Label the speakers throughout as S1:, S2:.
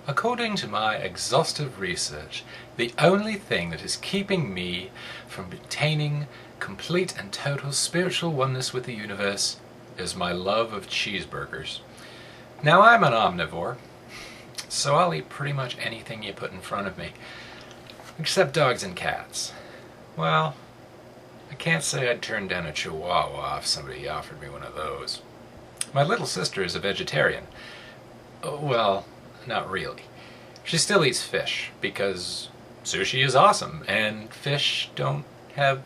S1: According to my exhaustive research, the only thing that is keeping me from attaining complete and total spiritual oneness with the universe is my love of cheeseburgers. Now, I'm an omnivore, so I'll eat pretty much anything you put in front of me, except dogs and cats. Well, I can't say I'd turn down a chihuahua if somebody offered me one of those. My little sister is a vegetarian. Well, not really. She still eats fish, because sushi is awesome, and fish don't have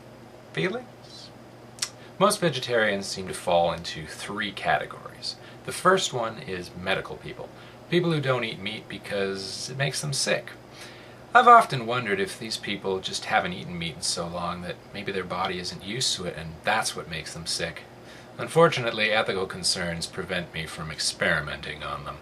S1: feelings. Most vegetarians seem to fall into three categories. The first one is medical people. People who don't eat meat because it makes them sick. I've often wondered if these people just haven't eaten meat in so long that maybe their body isn't used to it and that's what makes them sick. Unfortunately, ethical concerns prevent me from experimenting on them.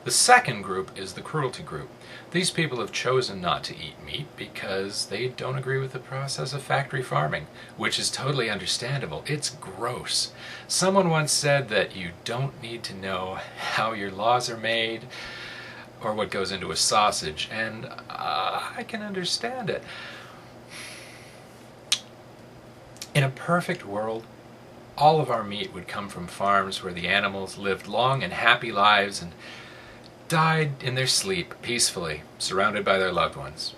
S1: The second group is the cruelty group. These people have chosen not to eat meat because they don't agree with the process of factory farming, which is totally understandable. It's gross. Someone once said that you don't need to know how your laws are made or what goes into a sausage, and I can understand it. In a perfect world, all of our meat would come from farms where the animals lived long and happy lives and died in their sleep peacefully, surrounded by their loved ones.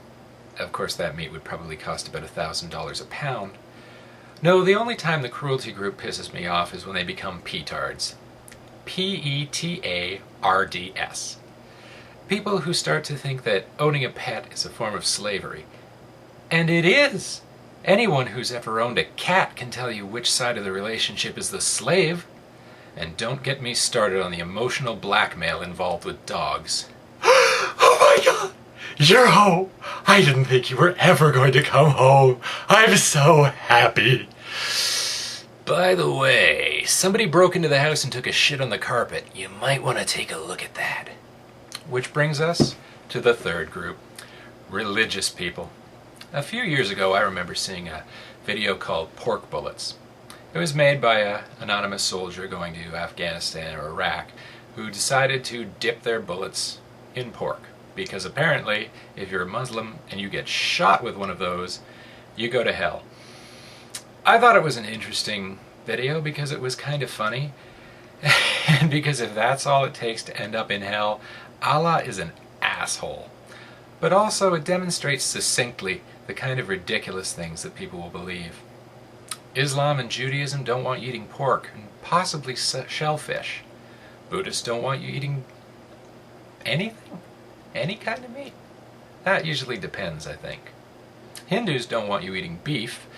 S1: Of course, that meat would probably cost about $1,000 a pound. No, the only time the cruelty group pisses me off is when they become petards. P-E-T-A-R-D-S. People who start to think that owning a pet is a form of slavery. And it is! Anyone who's ever owned a cat can tell you which side of the relationship is the slave. And don't get me started on the emotional blackmail involved with dogs.
S2: Oh my God! You're home! I didn't think you were ever going to come home. I'm so happy.
S1: By the way, somebody broke into the house and took a shit on the carpet. You might want to take a look at that. Which brings us to the third group, religious people. A few years ago, I remember seeing a video called Pork Bullets. It was made by an anonymous soldier going to Afghanistan or Iraq who decided to dip their bullets in pork. Because apparently, if you're a Muslim and you get shot with one of those, you go to hell. I thought it was an interesting video because it was kind of funny. And because if that's all it takes to end up in hell, Allah is an asshole. But also it demonstrates succinctly the kind of ridiculous things that people will believe. Islam and Judaism don't want you eating pork, and possibly shellfish. Buddhists don't want you eating anything, any kind of meat. That usually depends, I think. Hindus don't want you eating beef.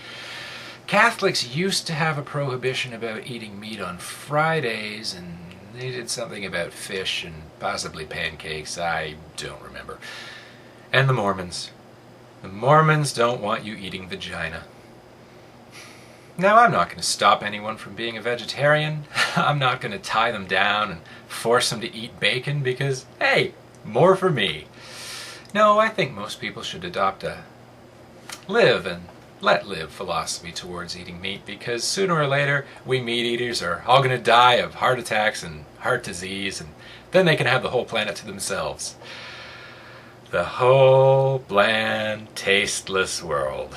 S1: Catholics used to have a prohibition about eating meat on Fridays, and they did something about fish and possibly pancakes. I don't remember. And the Mormons. The Mormons don't want you eating vagina. Now, I'm not going to stop anyone from being a vegetarian. I'm not going to tie them down and force them to eat bacon because, hey, more for me. No, I think most people should adopt a live and let live philosophy towards eating meat because sooner or later, we meat eaters are all going to die of heart attacks and heart disease, and then they can have the whole planet to themselves. The whole bland, tasteless world.